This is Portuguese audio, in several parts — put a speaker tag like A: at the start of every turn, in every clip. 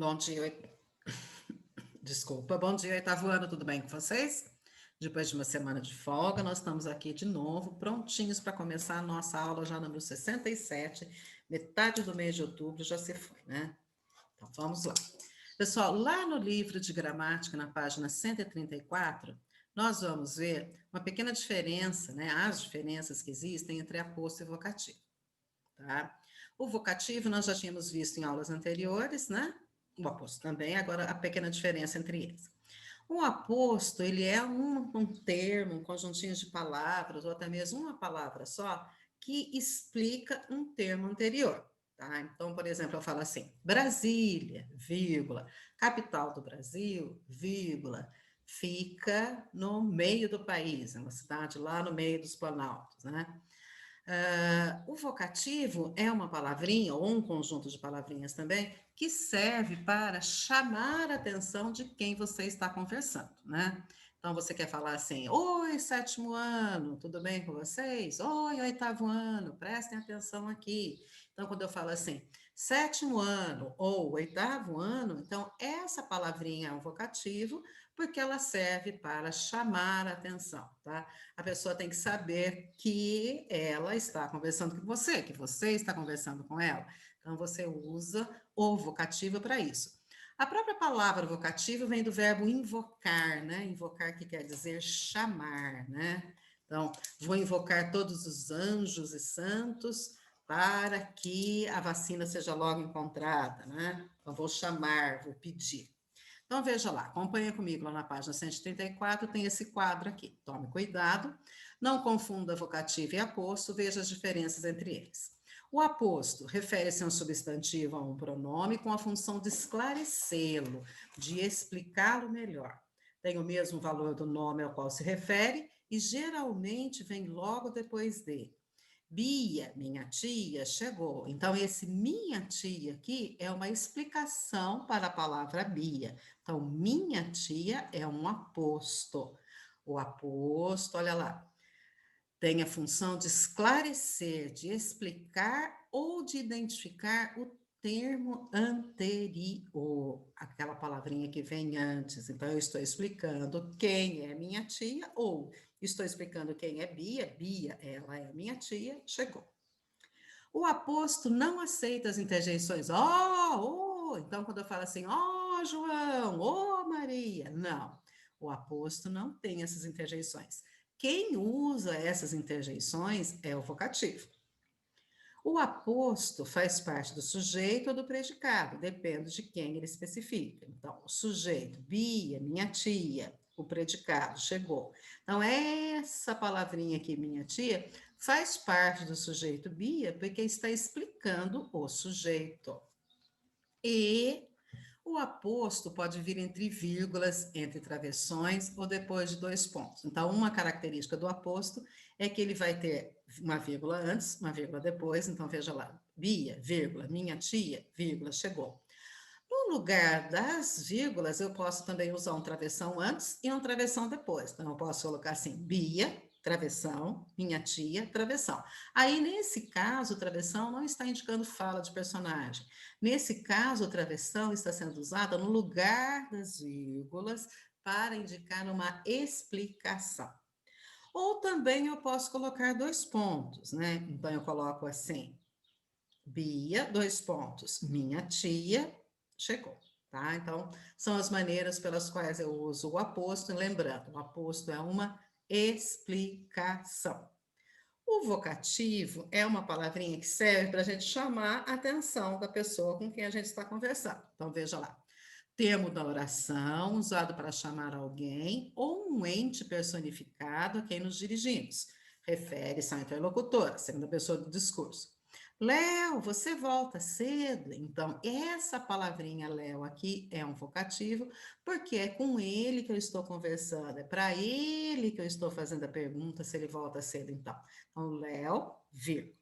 A: Bom dia, desculpa. Bom dia, oitavo ano, tudo bem com vocês? Depois de uma semana de folga, nós estamos aqui de novo, prontinhos para começar a nossa aula já número 67, metade do mês de outubro já se foi, né? Então vamos lá. Pessoal, lá no livro de gramática, na página 134, nós vamos ver uma pequena diferença, né? As diferenças que existem entre aposto e vocativo, tá? O vocativo nós já tínhamos visto em aulas anteriores, né? O aposto também, agora a pequena diferença entre eles. O aposto, ele é um termo, um conjuntinho de palavras, ou até mesmo uma palavra só, que explica um termo anterior, tá? Então, por exemplo, eu falo assim, Brasília, vírgula, capital do Brasil, vírgula, fica no meio do país, é uma cidade lá no meio dos Planaltos, né? O vocativo é uma palavrinha, ou um conjunto de palavrinhas também, que serve para chamar a atenção de quem você está conversando, né? Então, você quer falar assim, oi, sétimo ano, tudo bem com vocês? Oi, oitavo ano, prestem atenção aqui. Então, quando eu falo assim, sétimo ano ou oitavo ano, então, essa palavrinha é um vocativo, porque ela serve para chamar a atenção, tá? A pessoa tem que saber que ela está conversando com você, que você está conversando com ela. Então, você usa o vocativo para isso. A própria palavra vocativo vem do verbo invocar, né? Invocar que quer dizer chamar, né? Então, vou invocar todos os anjos e santos para que a vacina seja logo encontrada, né? Então, vou chamar, vou pedir. Então, veja lá, acompanha comigo lá na página 134, tem esse quadro aqui. Tome cuidado, não confunda vocativo e aposto, veja as diferenças entre eles. O aposto refere-se a um substantivo, a um pronome, com a função de esclarecê-lo, de explicá-lo melhor. Tem o mesmo valor do nome ao qual se refere e geralmente vem logo depois de. Bia, minha tia, chegou. Então, esse minha tia aqui é uma explicação para a palavra Bia. Então, minha tia é um aposto. O aposto, olha lá, tem a função de esclarecer, de explicar ou de identificar o termo anterior, aquela palavrinha que vem antes. Então, eu estou explicando quem é minha tia, ou estou explicando quem é Bia, Bia, ela é minha tia, chegou. O aposto não aceita as interjeições, então quando eu falo assim, João, Maria, não. O aposto não tem essas interjeições. Quem usa essas interjeições é o vocativo. O aposto faz parte do sujeito ou do predicado, depende de quem ele especifica. Então, o sujeito, Bia, minha tia, o predicado, chegou. Então, essa palavrinha aqui, minha tia, faz parte do sujeito Bia, porque está explicando o sujeito. E o aposto pode vir entre vírgulas, entre travessões ou depois de dois pontos. Então, uma característica do aposto é que ele vai ter uma vírgula antes, uma vírgula depois. Então, veja lá, Bia, vírgula, minha tia, vírgula, chegou. No lugar das vírgulas, eu posso também usar um travessão antes e um travessão depois. Então, eu posso colocar assim, Bia, travessão, minha tia, travessão. Aí, nesse caso, o travessão não está indicando fala de personagem. Nesse caso, o travessão está sendo usada no lugar das vírgulas para indicar uma explicação. Ou também eu posso colocar dois pontos, né? Então, eu coloco assim, Bia, dois pontos, minha tia, chegou, tá? Então, são as maneiras pelas quais eu uso o aposto, lembrando, o aposto é uma explicação. O vocativo é uma palavrinha que serve para a gente chamar a atenção da pessoa com quem a gente está conversando. Então, veja lá. Termo da oração, usado para chamar alguém ou um ente personificado a quem nos dirigimos. Refere-se ao interlocutor, segunda pessoa do discurso. Léo, você volta cedo? Então, essa palavrinha Léo aqui é um vocativo, porque é com ele que eu estou conversando, é para ele que eu estou fazendo a pergunta se ele volta cedo, então. Então, Léo, vírgula.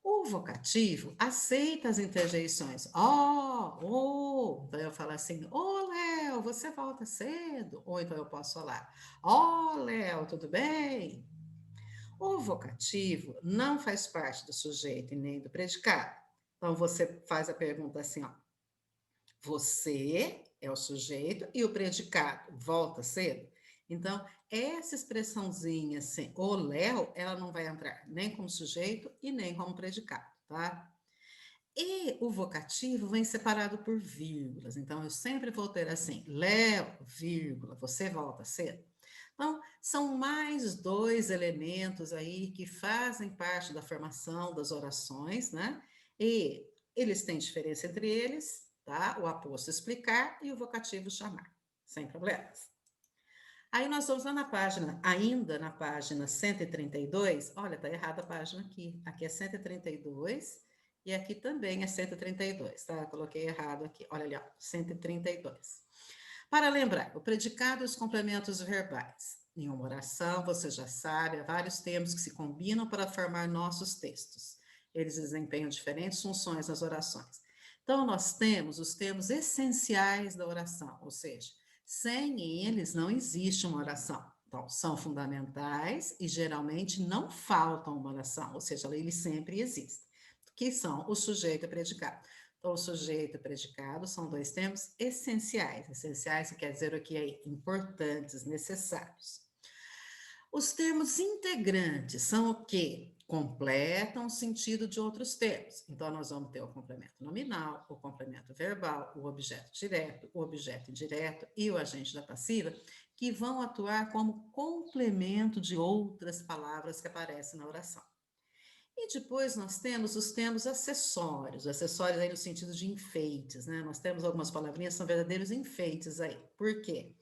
A: O vocativo aceita as interjeições. Então eu falo assim, Léo, você volta cedo? Ou então eu posso falar, Léo, tudo bem? O vocativo não faz parte do sujeito e nem do predicado. Então você faz a pergunta assim, Você é o sujeito e o predicado volta cedo. Então, essa expressãozinha assim, o Léo, ela não vai entrar nem como sujeito e nem como predicado, tá? E o vocativo vem separado por vírgulas. Então, eu sempre vou ter assim, Léo, vírgula, você volta cedo. Então, são mais dois elementos aí que fazem parte da formação das orações, né? E eles têm diferença entre eles, tá? O aposto explicar e o vocativo chamar, sem problemas. Aí nós vamos lá na página, ainda na página 132. Olha, tá errada a página aqui. Aqui é 132 e aqui também é 132, tá? Eu coloquei errado aqui. Olha ali, ó, 132. Para lembrar, o predicado e os complementos verbais. Em uma oração, você já sabe, há vários termos que se combinam para formar nossos textos. Eles desempenham diferentes funções nas orações. Então, nós temos os termos essenciais da oração, ou seja, sem eles não existe uma oração. Então, são fundamentais e geralmente não faltam uma oração, ou seja, eles sempre existem, que são o sujeito e o predicado. Então, o sujeito e o predicado são dois termos essenciais. Essenciais quer dizer o que é importantes, necessários. Os termos integrantes são o quê? Completam o sentido de outros termos. Então, nós vamos ter o complemento nominal, o complemento verbal, o objeto direto, o objeto indireto e o agente da passiva, que vão atuar como complemento de outras palavras que aparecem na oração. E depois nós temos os termos acessórios aí no sentido de enfeites, né? Nós temos algumas palavrinhas que são verdadeiros enfeites aí. Por quê?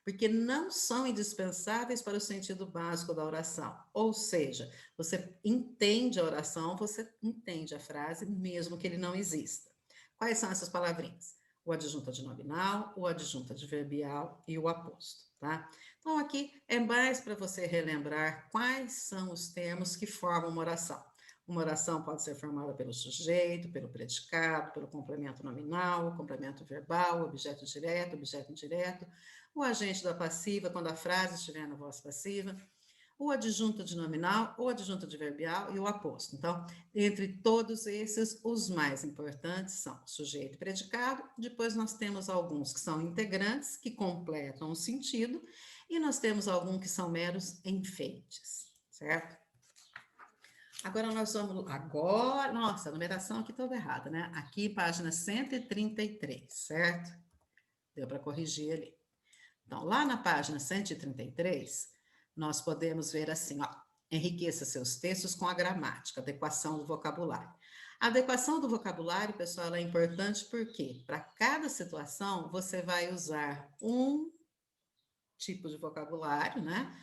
A: Porque não são indispensáveis para o sentido básico da oração. Ou seja, você entende a oração, você entende a frase, mesmo que ele não exista. Quais são essas palavrinhas? O adjunto nominal, o adjunto adverbial e o aposto, tá? Então, aqui é mais para você relembrar quais são os termos que formam uma oração. Uma oração pode ser formada pelo sujeito, pelo predicado, pelo complemento nominal, o complemento verbal, o objeto direto, o objeto indireto, o agente da passiva, quando a frase estiver na voz passiva, o adjunto de nominal, o adjunto adverbial e o aposto. Então, entre todos esses, os mais importantes são sujeito e predicado, depois nós temos alguns que são integrantes, que completam o sentido, e nós temos alguns que são meros enfeites, certo? Agora nós vamos. Agora, nossa, a numeração aqui toda errada, né? Aqui, página 133, certo? Deu para corrigir ali. Então, lá na página 133, nós podemos ver assim, ó. Enriqueça seus textos com a gramática, adequação do vocabulário. A adequação do vocabulário, pessoal, ela é importante porque para cada situação você vai usar um tipo de vocabulário, né?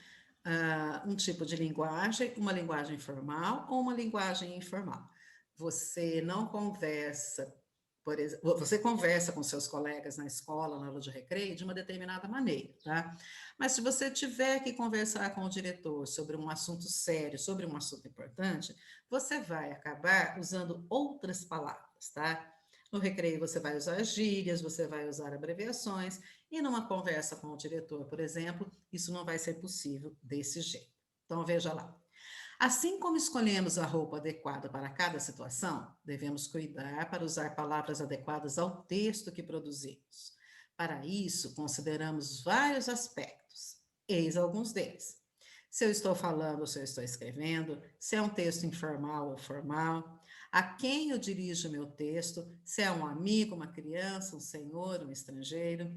A: Um tipo de linguagem, uma linguagem formal ou uma linguagem informal. Você não conversa, por exemplo, você conversa com seus colegas na escola, na aula de recreio, de uma determinada maneira, tá? Mas se você tiver que conversar com o diretor sobre um assunto sério, sobre um assunto importante, você vai acabar usando outras palavras, tá? No recreio você vai usar gírias, você vai usar abreviações, e numa conversa com o diretor, por exemplo, isso não vai ser possível desse jeito. Então, veja lá. Assim como escolhemos a roupa adequada para cada situação, devemos cuidar para usar palavras adequadas ao texto que produzimos. Para isso, consideramos vários aspectos. Eis alguns deles. Se eu estou falando ou se eu estou escrevendo, se é um texto informal ou formal, a quem eu dirijo o meu texto, se é um amigo, uma criança, um senhor, um estrangeiro,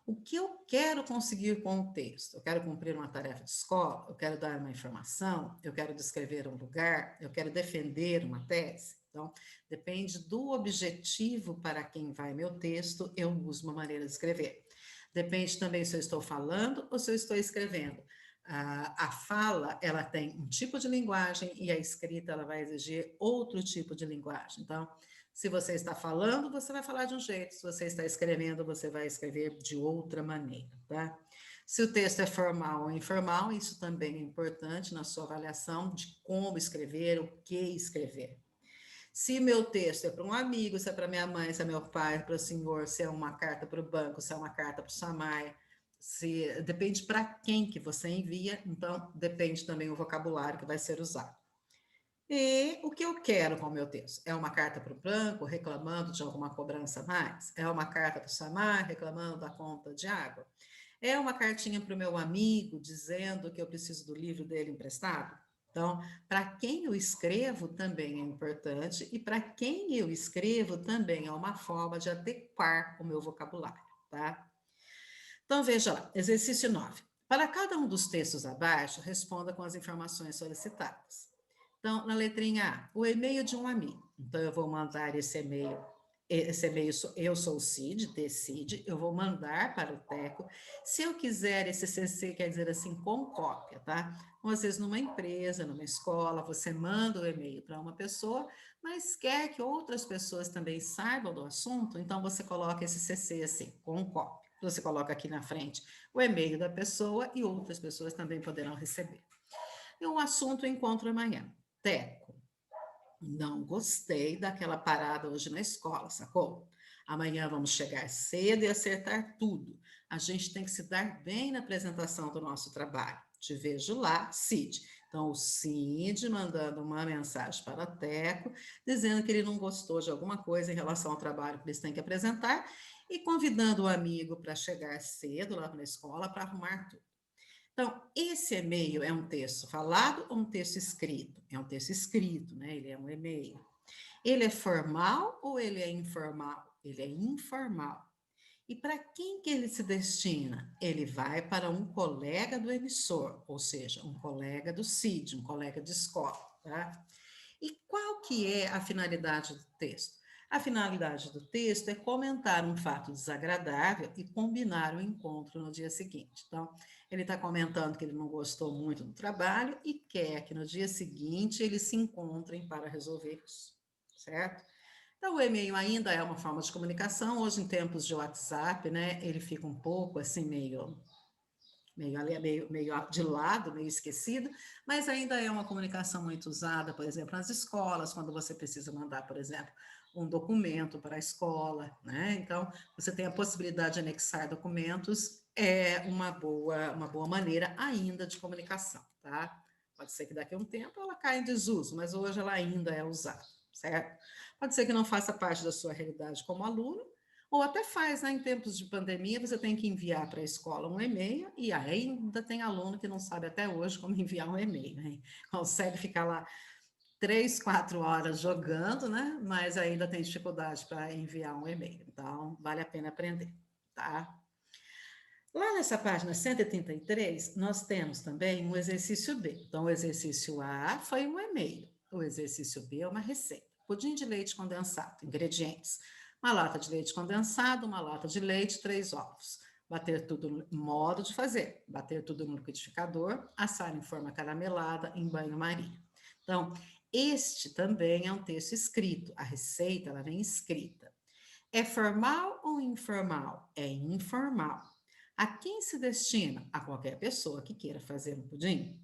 A: o que eu quero conseguir com o texto? Eu quero cumprir uma tarefa de escola? Eu quero dar uma informação? Eu quero descrever um lugar? Eu quero defender uma tese? Então, depende do objetivo para quem vai meu texto, eu uso uma maneira de escrever. Depende também se eu estou falando ou se eu estou escrevendo. A fala, ela tem um tipo de linguagem e a escrita, ela vai exigir outro tipo de linguagem. Então, se você está falando, você vai falar de um jeito. Se você está escrevendo, você vai escrever de outra maneira, tá? Se o texto é formal ou informal, isso também é importante na sua avaliação de como escrever, o que escrever. Se meu texto é para um amigo, se é para minha mãe, se é meu pai, para o senhor, se é uma carta para o banco, se é uma carta para o Samai, se depende para quem que você envia, então depende também o vocabulário que vai ser usado. E o que eu quero com o meu texto? É uma carta para o banco reclamando de alguma cobrança a mais? É uma carta para o SAMAI reclamando da conta de água? É uma cartinha para o meu amigo dizendo que eu preciso do livro dele emprestado? Então, para quem eu escrevo também é importante e para quem eu escrevo também é uma forma de adequar o meu vocabulário, tá? Então, veja lá, exercício 9. Para cada um dos textos abaixo, responda com as informações solicitadas. Então, na letrinha A, o e-mail de um amigo. Então, eu vou mandar esse e-mail. Esse e-mail, eu sou o Cid, Decide, eu vou mandar para o Teco. Se eu quiser, esse CC quer dizer assim, com cópia, tá? Ou às vezes numa empresa, numa escola, você manda o e-mail para uma pessoa, mas quer que outras pessoas também saibam do assunto, então você coloca esse CC assim, com cópia. Você coloca aqui na frente o e-mail da pessoa e outras pessoas também poderão receber. E o assunto encontro amanhã. Teco, não gostei daquela parada hoje na escola, sacou? Amanhã vamos chegar cedo e acertar tudo. A gente tem que se dar bem na apresentação do nosso trabalho. Te vejo lá, Cid. Então, o Cid mandando uma mensagem para a Teco, dizendo que ele não gostou de alguma coisa em relação ao trabalho que eles têm que apresentar e convidando o amigo para chegar cedo lá na escola para arrumar tudo. Então, esse e-mail é um texto falado ou um texto escrito? É um texto escrito, né? Ele é um e-mail. Ele é formal ou ele é informal? Ele é informal. E para quem que ele se destina? Ele vai para um colega do emissor, ou seja, um colega do CID, um colega de escola, tá? E qual que é a finalidade do texto? A finalidade do texto é comentar um fato desagradável e combinar o encontro no dia seguinte. Então, ele está comentando que ele não gostou muito do trabalho e quer que no dia seguinte eles se encontrem para resolver isso, certo? Então, o e-mail ainda é uma forma de comunicação. Hoje, em tempos de WhatsApp, né, ele fica um pouco assim, meio de lado, meio esquecido, mas ainda é uma comunicação muito usada, por exemplo, nas escolas, quando você precisa mandar, por exemplo, um documento para a escola, né? Então, você tem a possibilidade de anexar documentos, é uma boa maneira ainda de comunicação, tá? Pode ser que daqui a um tempo ela caia em desuso, mas hoje ela ainda é usada, certo? Pode ser que não faça parte da sua realidade como aluno, ou até faz, né? Em tempos de pandemia, você tem que enviar para a escola um e-mail, e ainda tem aluno que não sabe até hoje como enviar um e-mail, né? Consegue ficar lá 3, 4 horas jogando, né? Mas ainda tem dificuldade para enviar um e-mail. Então, vale a pena aprender, tá? Lá nessa página 133, nós temos também um exercício B. Então, o exercício A foi um e-mail, o exercício B é uma receita. Pudim de leite condensado, ingredientes: uma lata de leite condensado, uma lata de leite, 3 ovos. Bater tudo no modo de fazer: bater tudo no liquidificador, assar em forma caramelada em banho-maria. Então, este também é um texto escrito, a receita ela vem escrita. É formal ou informal? É informal. A quem se destina? A qualquer pessoa que queira fazer um pudim.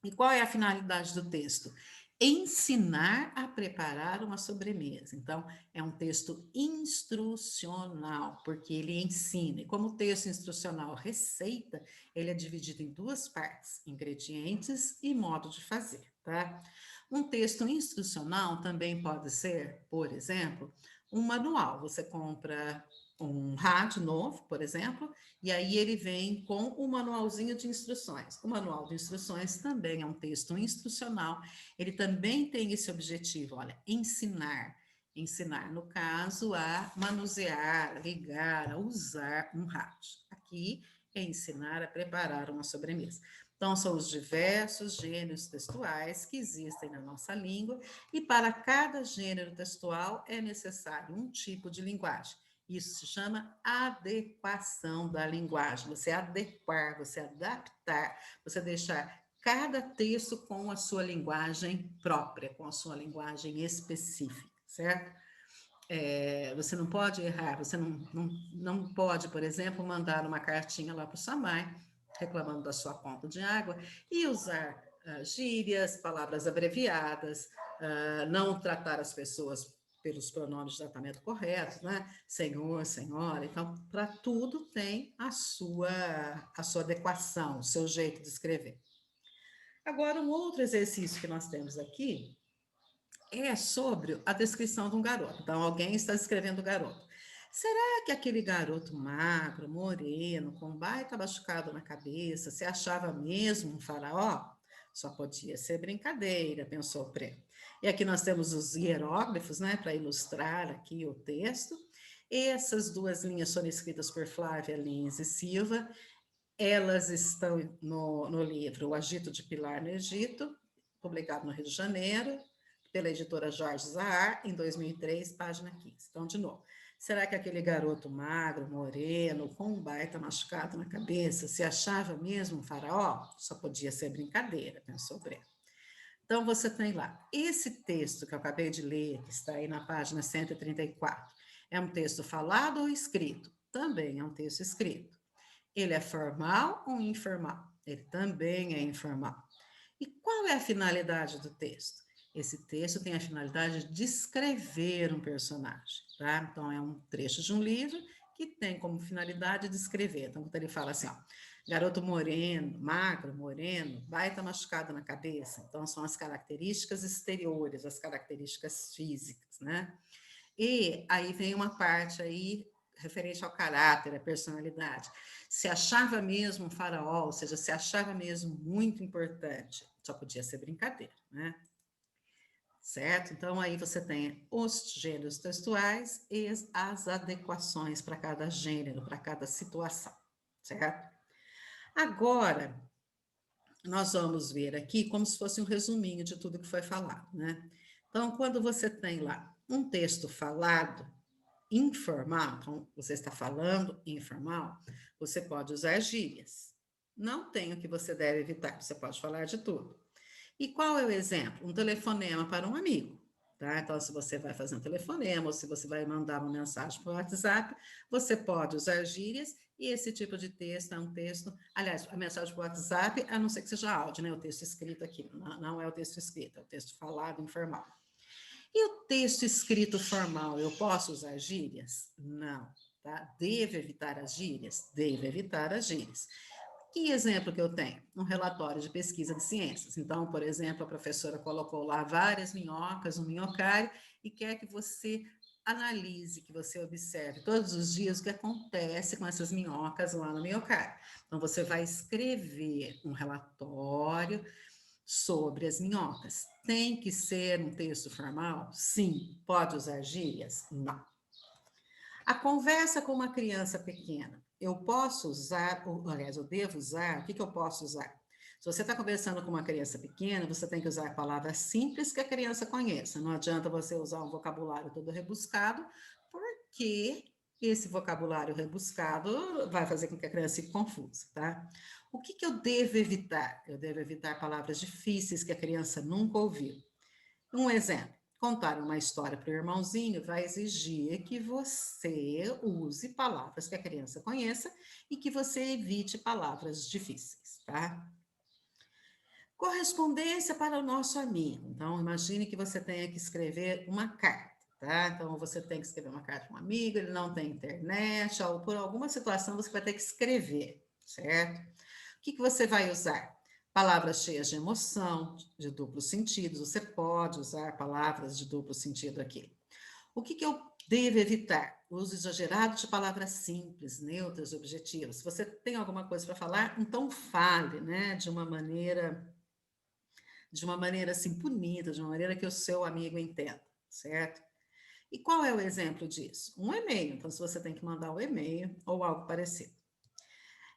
A: E qual é a finalidade do texto? Ensinar a preparar uma sobremesa. Então, é um texto instrucional, porque ele ensina. E como o texto instrucional receita, ele é dividido em duas partes: ingredientes e modo de fazer, tá? Um texto instrucional também pode ser, por exemplo, um manual. Você compra um rádio novo, por exemplo, e aí ele vem com o manualzinho de instruções. O manual de instruções também é um texto instrucional. Ele também tem esse objetivo, olha, ensinar. Ensinar, no caso, a manusear, a ligar, a usar um rádio. Aqui é ensinar a preparar uma sobremesa. Então, são os diversos gêneros textuais que existem na nossa língua, e para cada gênero textual é necessário um tipo de linguagem. Isso se chama adequação da linguagem. Você adequar, você adaptar, você deixar cada texto com a sua linguagem própria, com a sua linguagem específica, certo? Você não pode errar, você não pode, por exemplo, mandar uma cartinha lá para o SAMAI, reclamando da sua conta de água, e usar gírias, palavras abreviadas, não tratar as pessoas pelos pronomes de tratamento corretos, né? Senhor, senhora. Então, para tudo tem a sua adequação, o seu jeito de escrever. Agora, um outro exercício que nós temos aqui é sobre a descrição de um garoto. Então, alguém está descrevendo o garoto. Será que aquele garoto magro, moreno, com um baita machucado na cabeça, se achava mesmo um faraó? Só podia ser brincadeira, pensou o Pré. E aqui nós temos os hieróglifos, né, para ilustrar aqui o texto. Essas duas linhas foram escritas por Flávia Lins e Silva. Elas estão no livro O Agito de Pilar no Egito, publicado no Rio de Janeiro, pela editora Jorge Zahar, em 2003, página 15. Então, de novo, será que aquele garoto magro, moreno, com um baita machucado na cabeça, se achava mesmo um faraó? Só podia ser brincadeira, pensou Breno. Então, você tem lá, esse texto que eu acabei de ler, que está aí na página 134, é um texto falado ou escrito? Também é um texto escrito. Ele é formal ou informal? Ele também é informal. E qual é a finalidade do texto? Esse texto tem a finalidade de descrever um personagem, tá? Então, é um trecho de um livro que tem como finalidade descrever. Então, quando ele fala assim, ó, garoto moreno, magro, moreno, baita machucado na cabeça. Então, são as características exteriores, as características físicas, né? E aí vem uma parte aí referente ao caráter, à personalidade. Se achava mesmo um faraó, ou seja, se achava mesmo muito importante, só podia ser brincadeira, né? Certo? Então, aí você tem os gêneros textuais e as adequações para cada gênero, para cada situação, certo? Agora, nós vamos ver aqui como se fosse um resuminho de tudo que foi falado, né? Então, quando você tem lá um texto falado, informal, então você está falando informal, você pode usar gírias. Não tem o que você deve evitar, você pode falar de tudo. E qual é o exemplo? Um telefonema para um amigo. Tá? Então, se você vai fazer um telefonema ou se você vai mandar uma mensagem para o WhatsApp, você pode usar gírias e esse tipo de texto é um texto. Aliás, a mensagem para o WhatsApp, a não ser que seja áudio, né? O texto escrito aqui, não é o texto escrito, é o texto falado informal. E o texto escrito formal, eu posso usar gírias? Não, tá? Deve evitar as gírias? Deve evitar as gírias. Que exemplo que eu tenho? Um relatório de pesquisa de ciências. Então, por exemplo, a professora colocou lá várias minhocas, um minhocário, e quer que você analise, que você observe todos os dias o que acontece com essas minhocas lá no minhocário. Então, você vai escrever um relatório sobre as minhocas. Tem que ser um texto formal? Sim. Pode usar gírias? Não. A conversa com uma criança pequena, eu posso usar, aliás, eu devo usar, o que eu posso usar? Se você está conversando com uma criança pequena, você tem que usar palavras simples que a criança conheça. Não adianta você usar um vocabulário todo rebuscado, porque esse vocabulário rebuscado vai fazer com que a criança fique confusa, tá? O que eu devo evitar? Eu devo evitar palavras difíceis que a criança nunca ouviu. Um exemplo, contar uma história para o irmãozinho vai exigir que você use palavras que a criança conheça e que você evite palavras difíceis, tá? Correspondência para o nosso amigo. Então, imagine que você tenha que escrever uma carta, tá? Então, você tem que escrever uma carta para um amigo, ele não tem internet, ou por alguma situação você vai ter que escrever, certo? O que você vai usar? Palavras cheias de emoção, de duplo sentido. Você pode usar palavras de duplo sentido aqui. O que eu devo evitar? O uso exagerado de palavras simples, neutras, objetivas. Se você tem alguma coisa para falar, então fale, né? De uma maneira assim bonita, de uma maneira que o seu amigo entenda, certo? E qual é o exemplo disso? Um e-mail. Então, se você tem que mandar um e-mail ou algo parecido.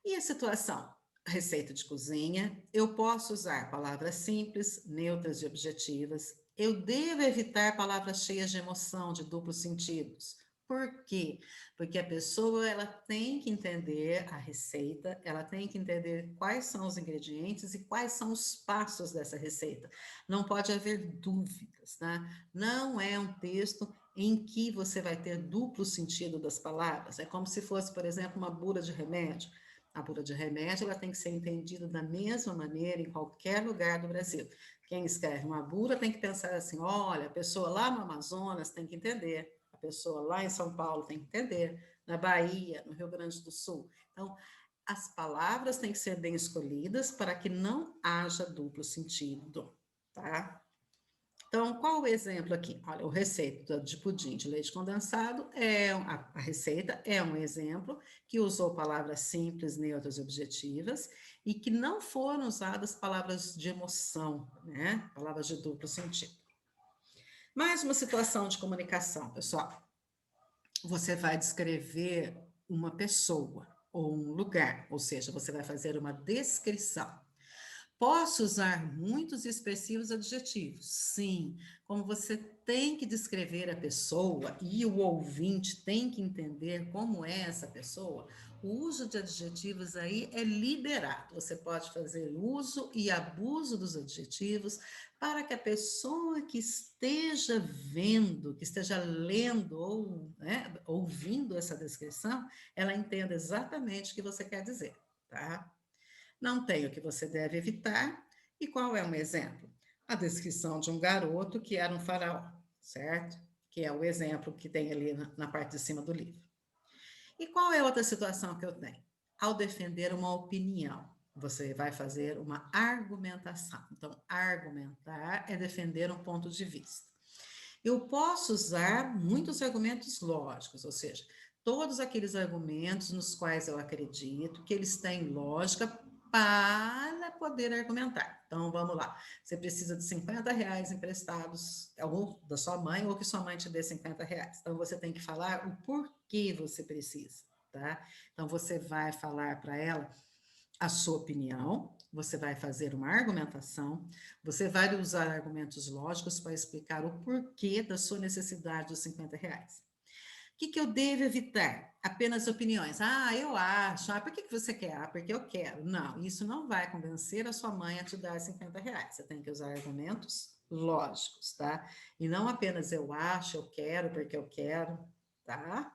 A: E a situação? Receita de cozinha, eu posso usar palavras simples, neutras e objetivas. Eu devo evitar palavras cheias de emoção, de duplos sentidos. Por quê? Porque a pessoa ela tem que entender a receita, ela tem que entender quais são os ingredientes e quais são os passos dessa receita. Não pode haver dúvidas, tá? Não é um texto em que você vai ter duplo sentido das palavras. É como se fosse, por exemplo, uma bula de remédio. A bula de remédio ela tem que ser entendida da mesma maneira em qualquer lugar do Brasil. Quem escreve uma bula tem que pensar assim: olha, a pessoa lá no Amazonas tem que entender, a pessoa lá em São Paulo tem que entender, na Bahia, no Rio Grande do Sul. Então, As palavras têm que ser bem escolhidas para que não haja duplo sentido, tá? Então, qual o exemplo aqui? Olha, o receita de pudim de leite condensado a receita é um exemplo que usou palavras simples, neutras e objetivas e que não foram usadas palavras de emoção, né? Palavras de duplo sentido. Mais uma situação de comunicação, pessoal. Você vai descrever uma pessoa ou um lugar, ou seja, você vai fazer uma descrição. Posso usar muitos expressivos adjetivos? Sim, como você tem que descrever a pessoa e o ouvinte tem que entender como é essa pessoa, o uso de adjetivos aí é liberado. Você pode fazer uso e abuso dos adjetivos para que a pessoa que esteja vendo, que esteja lendo ou ouvindo essa descrição, ela entenda exatamente o que você quer dizer, tá? Não tem o que você deve evitar. E qual é um exemplo? A descrição de um garoto que era um faraó, certo? Que é o exemplo que tem ali na parte de cima do livro. E qual é outra situação que eu tenho? Ao defender uma opinião, você vai fazer uma argumentação. Então, argumentar é defender um ponto de vista. Eu posso usar muitos argumentos lógicos, ou seja, todos aqueles argumentos nos quais eu acredito que eles têm lógica para poder argumentar. Então, vamos lá. Você precisa de R$ 50 emprestados, ou da sua mãe, ou que sua mãe te dê R$ 50. Então, você tem que falar o porquê você precisa, tá? Então, você vai falar para ela a sua opinião, você vai fazer uma argumentação, você vai usar argumentos lógicos para explicar o porquê da sua necessidade dos R$ 50. O que eu devo evitar? Apenas opiniões. Ah, eu acho. Ah, por que você quer? Ah, porque eu quero. Não, isso não vai convencer a sua mãe a te dar R$ 50. Você tem que usar argumentos lógicos, tá? E não apenas eu acho, eu quero, porque eu quero, tá?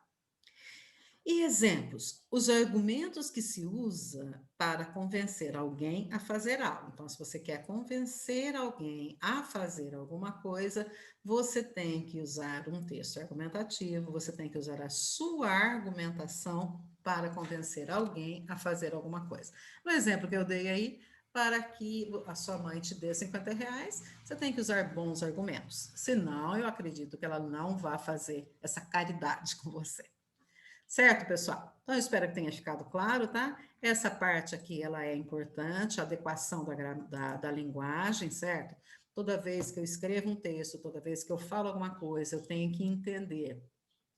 A: E exemplos, os argumentos que se usa para convencer alguém a fazer algo. Então, se você quer convencer alguém a fazer alguma coisa, você tem que usar um texto argumentativo, você tem que usar a sua argumentação para convencer alguém a fazer alguma coisa. No exemplo que eu dei aí, para que a sua mãe te dê R$ 50, você tem que usar bons argumentos. Senão, eu acredito que ela não vai fazer essa caridade com você. Certo, pessoal? Então, eu espero que tenha ficado claro, tá? Essa parte aqui, ela é importante, a adequação da linguagem, certo? Toda vez que eu escrevo um texto, toda vez que eu falo alguma coisa, eu tenho que entender.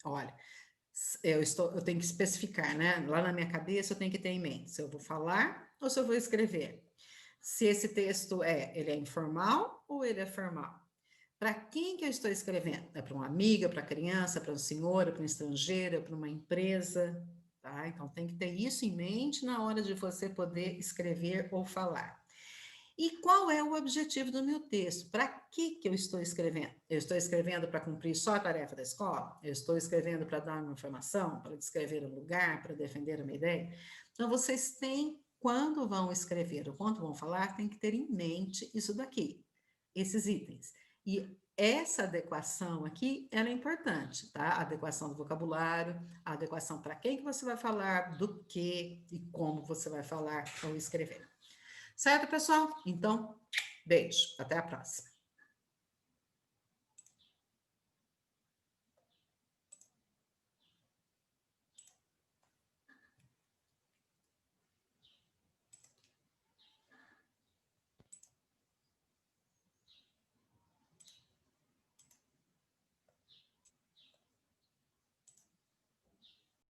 A: Olha, eu tenho que especificar, né? Lá na minha cabeça, eu tenho que ter em mente se eu vou falar ou se eu vou escrever. Se esse texto ele é informal ou ele é formal. Para quem que eu estou escrevendo? É para uma amiga, para criança, para um senhor, para um estrangeiro, para uma empresa, tá? Então tem que ter isso em mente na hora de você poder escrever ou falar. E qual é o objetivo do meu texto? Para que eu estou escrevendo? Eu estou escrevendo para cumprir só a tarefa da escola? Eu estou escrevendo para dar uma informação, para descrever um lugar, para defender uma ideia? Então vocês têm, quando vão escrever ou quando vão falar, tem que ter em mente isso daqui, esses itens. E essa adequação aqui, ela é importante, tá? A adequação do vocabulário, a adequação para quem que você vai falar, do que e como você vai falar ou escrever. Certo, pessoal? Então, beijo. Até a próxima.